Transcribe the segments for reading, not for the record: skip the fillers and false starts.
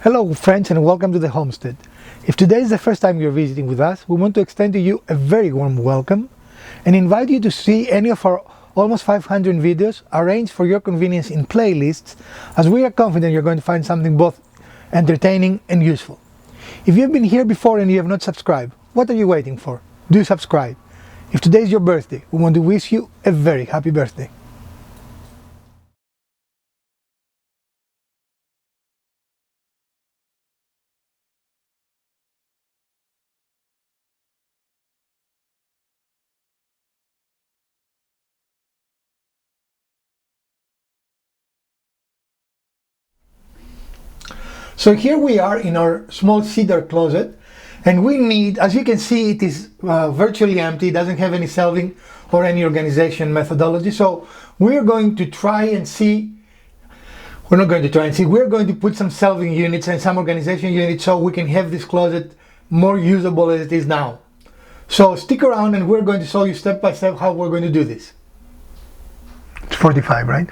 Hello friends and welcome to the homestead. If today is the first time you're visiting with us, we want to extend to you a very warm welcome and invite you to see any of our almost 500 videos arranged for your convenience in playlists, as we are confident you're going to find something both entertaining and useful. If you've been here before and you have not subscribed, what are you waiting for? Do subscribe. If today is your birthday, we want to wish you a very happy birthday. So here we are in our small cedar closet, and we need, as you can see, it is virtually empty, doesn't have any shelving or any organization methodology. So we're going to try and see, we're not going to try and see, we're going to put some shelving units and some organization units so we can have this closet more usable as it is now. So stick around and we're going to show you step by step how we're going to do this. It's 45, right?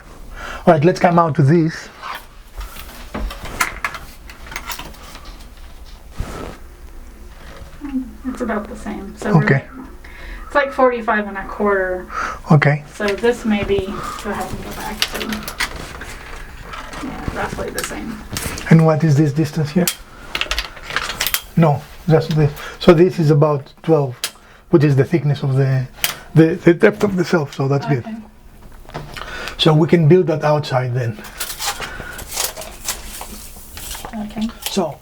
All right, let's come out to this. It's about the same. So Okay. It's like 45 and a quarter. Okay. So this may be, go ahead and go back to, yeah, roughly the same. And what is this distance here? No, just this. So this is about 12, which is the thickness of the depth of the shelf, so that's good. So we can build that outside then. Okay. So.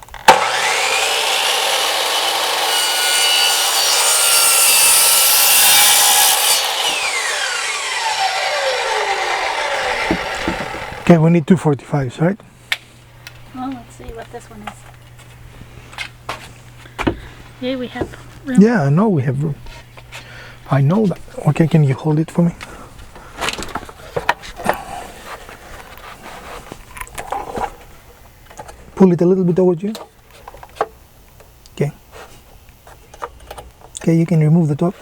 Okay, we need 245s, right? Well, let's see what this one is. Yeah, we have room. Yeah, I know we have room. I know that. Okay, can you hold it for me? Pull it a little bit towards you. Okay. Okay, you can remove the top.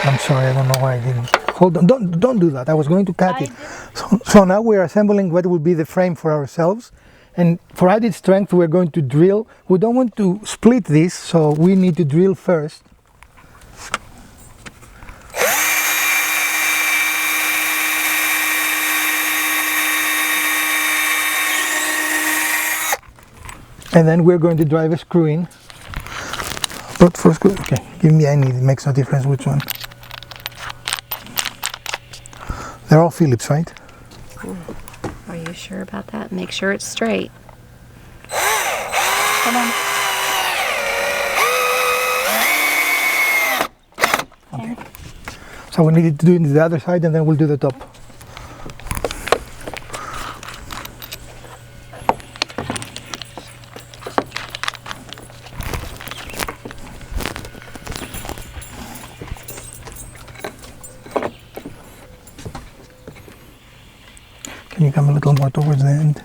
I'm sorry, I don't know why I didn't. Hold on, don't do that. I was going to cut it. So now we're assembling what will be the frame for ourselves. And for added strength, we're going to drill. We don't want to split this, so we need to drill first. And then we're going to drive a screw in. But for screw, okay, give me any, it makes no difference which one. They're all Phillips, right? Are you sure about that? Make sure it's straight. Come on. Okay. So we need to do it on the other side and then we'll do the top. Can you come a little more towards the end?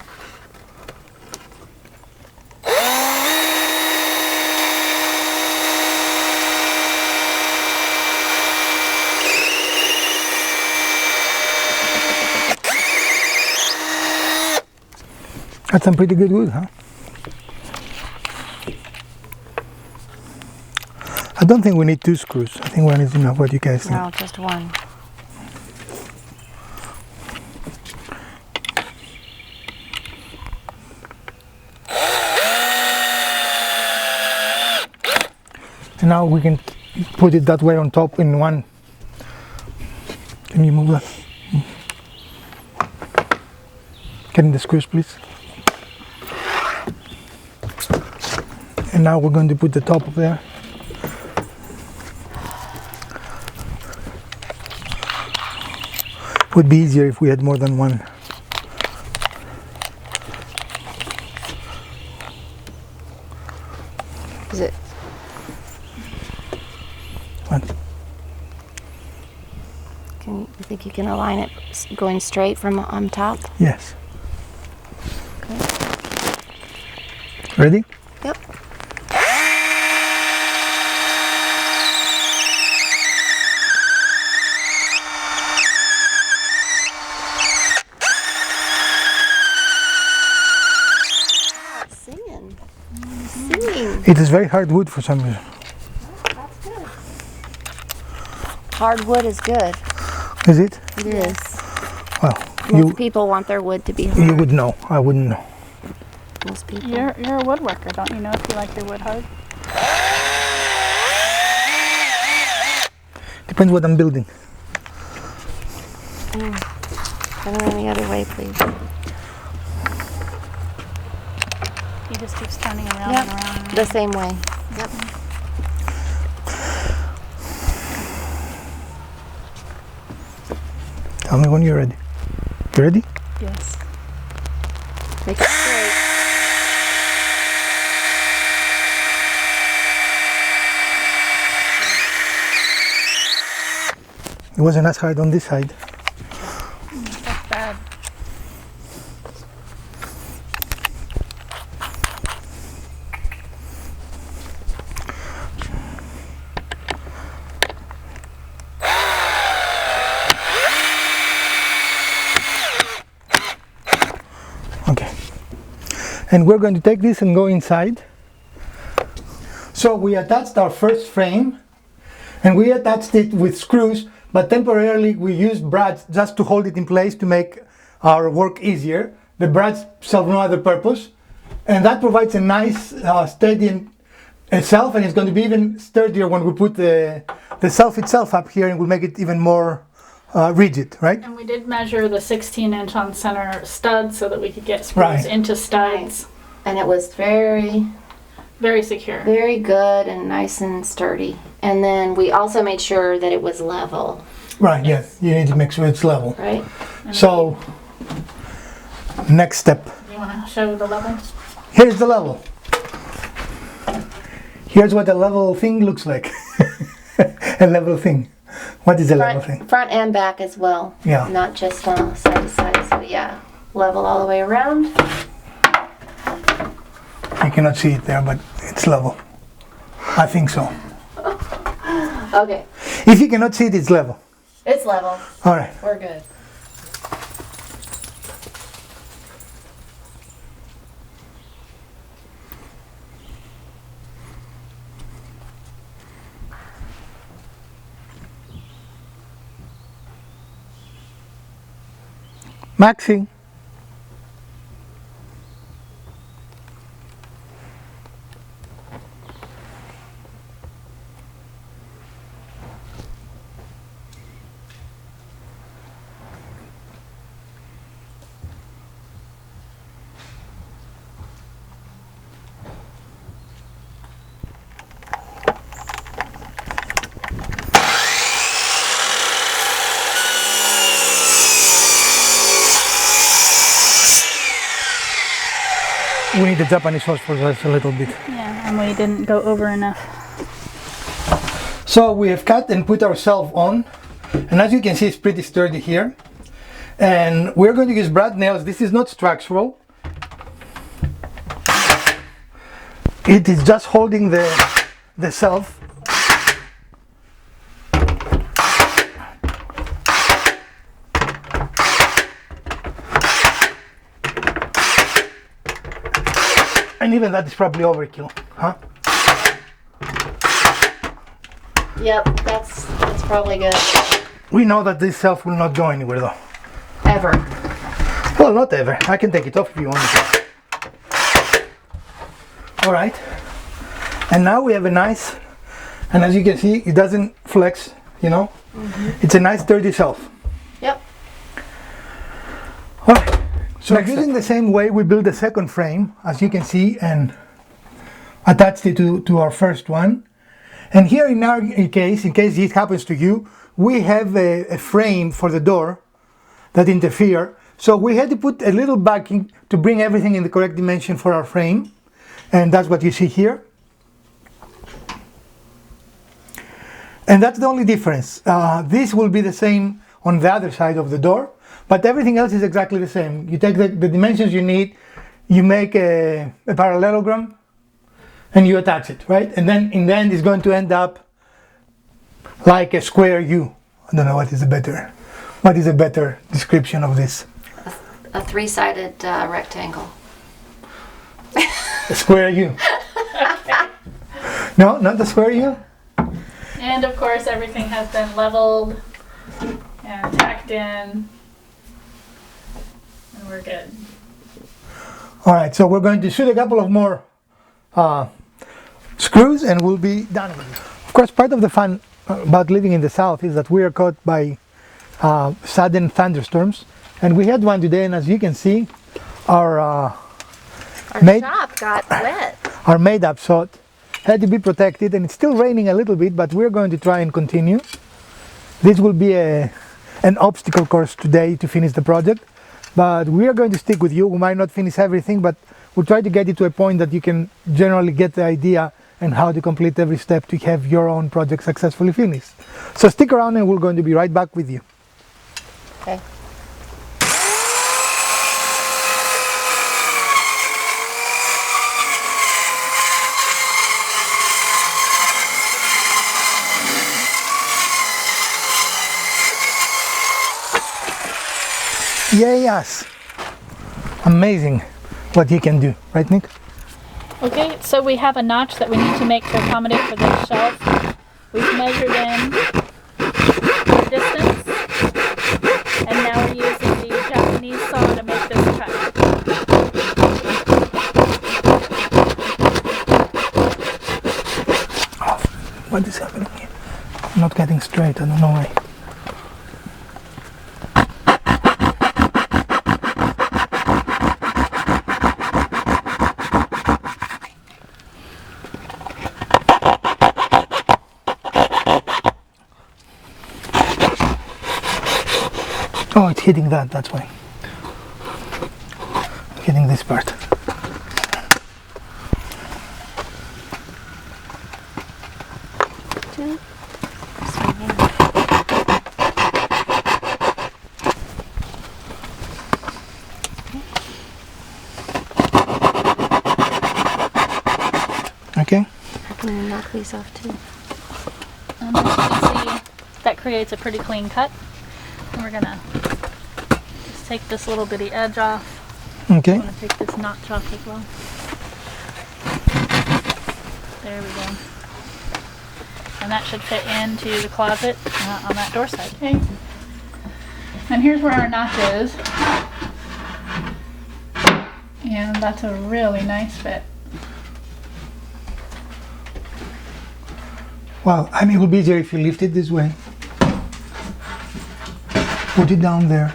That's some pretty good wood, huh? I don't think we need 2 screws. I think one is enough. What do you guys think? No, just one. And now we can put it that way on top in one. Can you move that? Get in the screws, please. And now we're going to put the top up there. Would be easier if we had more than one. Is it? What? You think you can align it going straight from on top? Yes. Okay. Ready? Yep. It is very hard wood for some reason. That's good. Hardwood is good. Is it? It is. Well, Most people want their wood to be hard. you would know. I wouldn't know. Most people. You're a woodworker, don't you know if you like your wood hard? Depends what I'm building. Turn around the other way, please. He just keeps turning around Yep. and around. And The same way. Yep. Tell me when you're ready. You ready? Yes. Make it straight. It wasn't as hard on this side. That's bad. Okay. And we're going to take this and go inside. So we attached our first frame and we attached it with screws, but temporarily we used brads just to hold it in place to make our work easier. The brads serve no other purpose, and that provides a nice steady shelf, and it's going to be even sturdier when we put the shelf itself up here, and we'll make it even more rigid, right? And we did measure the 16-inch on center studs so that we could get screws Right. into studs. And it was very, Very secure. very good and nice and sturdy. And then we also made sure that it was level, Right, yes. You need to make sure it's level. right? So, next step. You want to show the level? Here's the level. Here's what a level thing looks like. A level thing. What is a level thing? Front and back as well. Yeah. Not just side to side. So yeah, level all the way around. You cannot see it there, but it's level. I think so. Okay, If you cannot see it, it's level. it's level. All right. We're good. Maxi. We need the Japanese sauce for that a little bit. Yeah, and we didn't go over enough. So we have cut and put ourselves on, and as you can see, it's pretty sturdy here. And we're going to use brad nails. This is not structural. It is just holding the shelf. And even that is probably overkill, huh? Yep, that's probably good. We know that this shelf will not go anywhere though. Ever. Well, not ever. I can take it off if you want me to. All right. And now we have a nice, and as you can see, it doesn't flex, you know? It's a nice sturdy shelf. Yep. All right. So using the same way we built the second frame, as you can see, and attached it to our first one. And here in our case, in case this happens to you, we have a frame for the door that interfere. So we had to put a little backing to bring everything in the correct dimension for our frame. And that's what you see here. And that's the only difference. This will be the same on the other side of the door, but everything else is exactly the same. You take the dimensions you need, you make a parallelogram, and you attach it, right? And then in the end, it's going to end up like a square U. I don't know what is a better description of this. A three-sided rectangle. A square U. Okay. No, not the square heel? And of course, everything has been leveled and tacked in. And we're good. All right, so we're going to shoot a couple of more screws and we'll be done with it. Of course, part of the fun about living in the south is that we are caught by sudden thunderstorms. And we had one today, and as you can see, our shop got wet. our made-up shot had to be protected, and it's still raining a little bit, but we're going to try and continue. This will be an obstacle course today to finish the project, but we are going to stick with you. We might not finish everything, but we'll try to get it to a point that you can generally get the idea and how to complete every step to have your own project successfully finished. So stick around and we're going to be right back with you. Okay. Yay us! Amazing what you can do, right, Nick? Okay, so we have a notch that we need to make to accommodate for this shelf. We've measured in the distance, and now we're using the Japanese saw to make this cut. Oh, what is happening here? I'm not getting straight, I don't know why. Oh, it's hitting that, that's why. Hitting this part. Okay. I can knock these off too. And as you can see, that creates a pretty clean cut. And we're gonna just take this little bitty edge off. Okay. I'm gonna take this notch off as well. There we go. And that should fit into the closet on that door side. Okay. And here's where our notch is. And that's a really nice fit. Well, I mean, it would be easier if you lift it this way. Put it down there.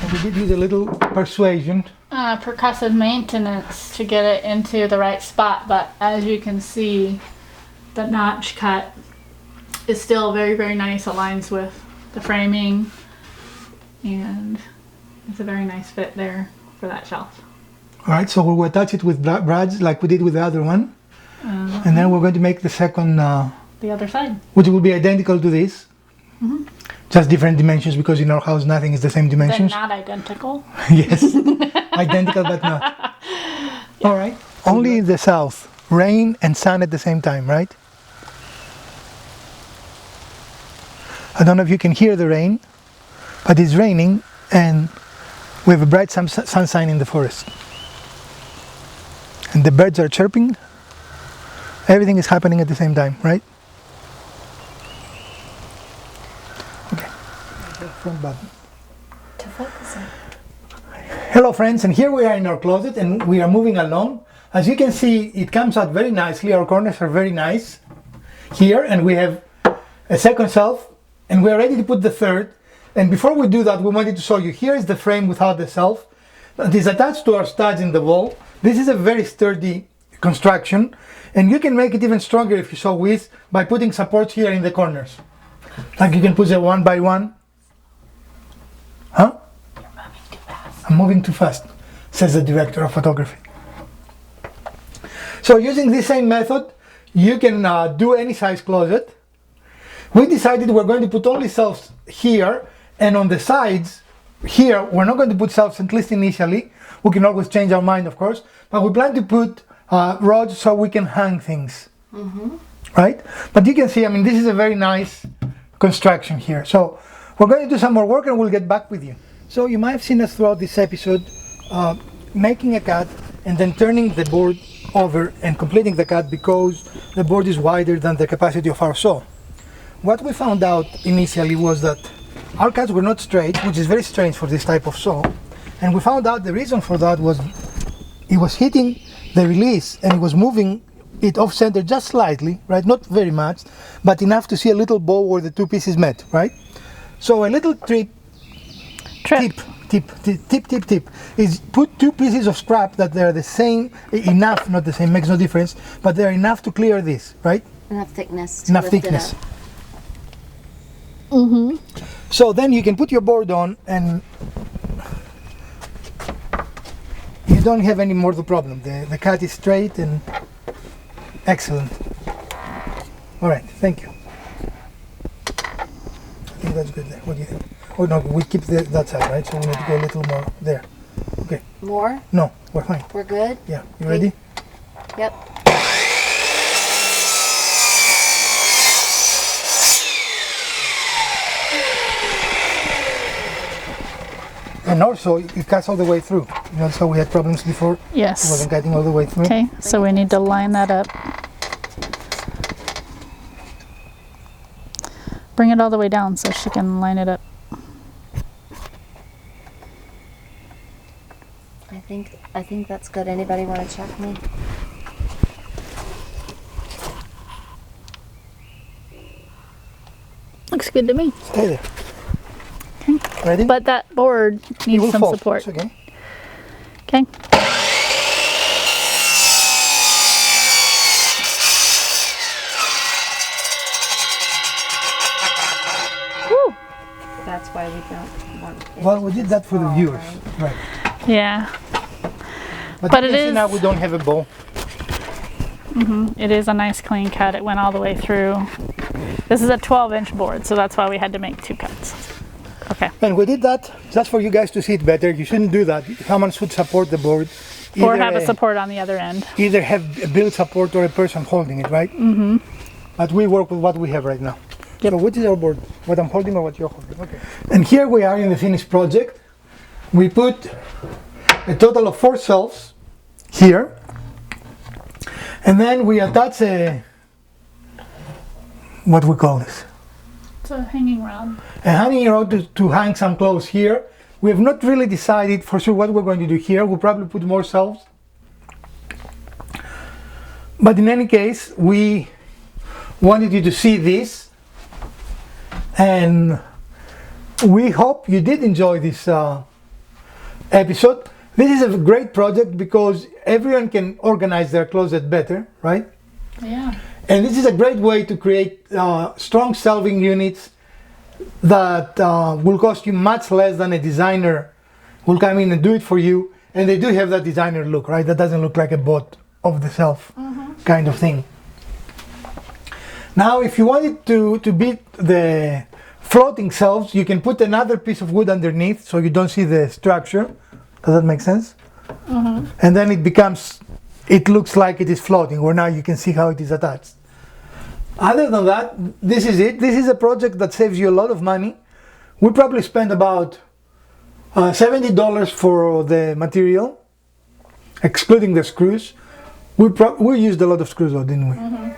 And we did use a little persuasion. Percussive maintenance to get it into the right spot, but as you can see, the notch cut is still very, very nice, aligns with the framing, and it's a very nice fit there for that shelf. All right, so we'll attach it with brads like we did with the other one. And then we're going to make the second, The other side. which will be identical to this. Just different dimensions, because in our house nothing is the same They're dimensions. not identical. Yes, identical but not. All right, only in the south, rain and sun at the same time, right? I don't know if you can hear the rain, but it's raining and we have a bright sunshine in the forest. And the birds are chirping. Everything is happening at the same time, right? Okay. Front button. To focus on. Hello friends, and here we are in our closet and we are moving along. As you can see, it comes out very nicely. Our corners are very nice here, and we have a second shelf and we are ready to put the third. And before we do that, we wanted to show you, here is the frame without the shelf. It is attached to our studs in the wall. This is a very sturdy construction, and you can make it even stronger if you so wish by putting supports here in the corners. Like you can put a 1 by 1. Huh? You're moving too fast. I'm moving too fast, says the director of photography. So using this same method, you can do any size closet. We decided we're going to put only shelves here, and on the sides here we're not going to put shelves, at least initially. We can always change our mind, of course, but we plan to put rods so we can hang things, right? But you can see, I mean, this is a very nice construction here. So we're going to do some more work and we'll get back with you. So you might have seen us throughout this episode making a cut and then turning the board over and completing the cut because the board is wider than the capacity of our saw. What we found out initially was that our cuts were not straight, which is very strange for this type of saw. And we found out the reason for that was it was hitting the release and it was moving it off center just slightly, right? Not very much, but enough to see a little bow where the two pieces met, right? So a little tip is put two pieces of scrap that they're the same, enough, not the same, makes no difference, but they're enough to clear this, right? Enough thickness to Enough lift thickness. it up. So then you can put your board on and you don't have any more the problem. The cut is straight and excellent. All right, thank you. I think that's good there. What do you think? Oh no, we keep that side, right? So we need to go a little more there. Okay. More? No, we're fine. We're good? Yeah, you ready? Yep. And also, it cuts all the way through. You know, so we had problems before. It Yes. wasn't cutting all the way through. Okay, so we need to line that up. Bring it all the way down so she can line it up. I think that's good. Anybody want to check me? Looks good to me. Stay there. Ready? But that board it needs will some fall. support. It's okay. Okay. Woo. That's why we don't want it Well, we did that for the fall, viewers, right? right? Yeah, But But you it can see is- now we don't have a bow. it is a nice clean cut. It went all the way through. This is a 12-inch board, so that's why we had to make two cuts. Okay. And we did that just for you guys to see it better. You shouldn't do that. Someone should support the board. Or have a support on the other end. Either have a build support or a person holding it, right? Mm-hmm. But we work with what we have right now. Yep. So what is our board? What I'm holding or what you're holding? Okay. And here we are in the finished project. We put a total of 4 shelves here. And then we attach what we call this? It's a hanging rod. A hanging rod to hang some clothes here. We have not really decided for sure what we're going to do here. We'll probably put more shelves. But in any case, we wanted you to see this. And we hope you did enjoy this episode. This is a great project because everyone can organize their closet better, right? Yeah. And this is a great way to create strong shelving units that will cost you much less than a designer will come in and do it for you. And they do have that designer look, right? That doesn't look like a bought off the shelf kind of thing. Now, if you wanted to beat the floating shelves, you can put another piece of wood underneath so you don't see the structure. Does that make sense? And then it looks like it is floating, where now you can see how it is attached. Other than that, this is it. This is a project that saves you a lot of money. We probably spent about $70 for the material, excluding the screws. We used a lot of screws though, didn't we?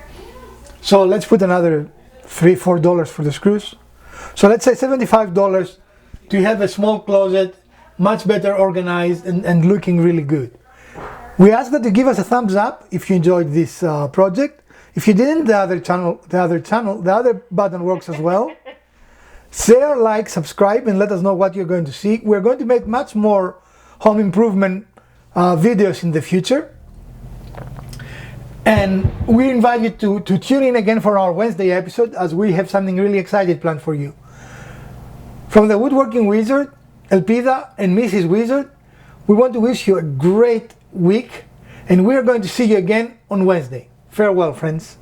So let's put another $3-4 for the screws. So let's say $75 to have a small closet, much better organized and looking really good. We ask that you give us a thumbs up if you enjoyed this project. If you didn't, the other button works as well. Share, like, subscribe, and let us know what you're going to see. We're going to make much more home improvement videos in the future. And we invite you to tune in again for our Wednesday episode, as we have something really exciting planned for you. From the Woodworking Wizard, Elpida and Mrs. Wizard, we want to wish you a great week, and we're going to see you again on Wednesday. Farewell, friends.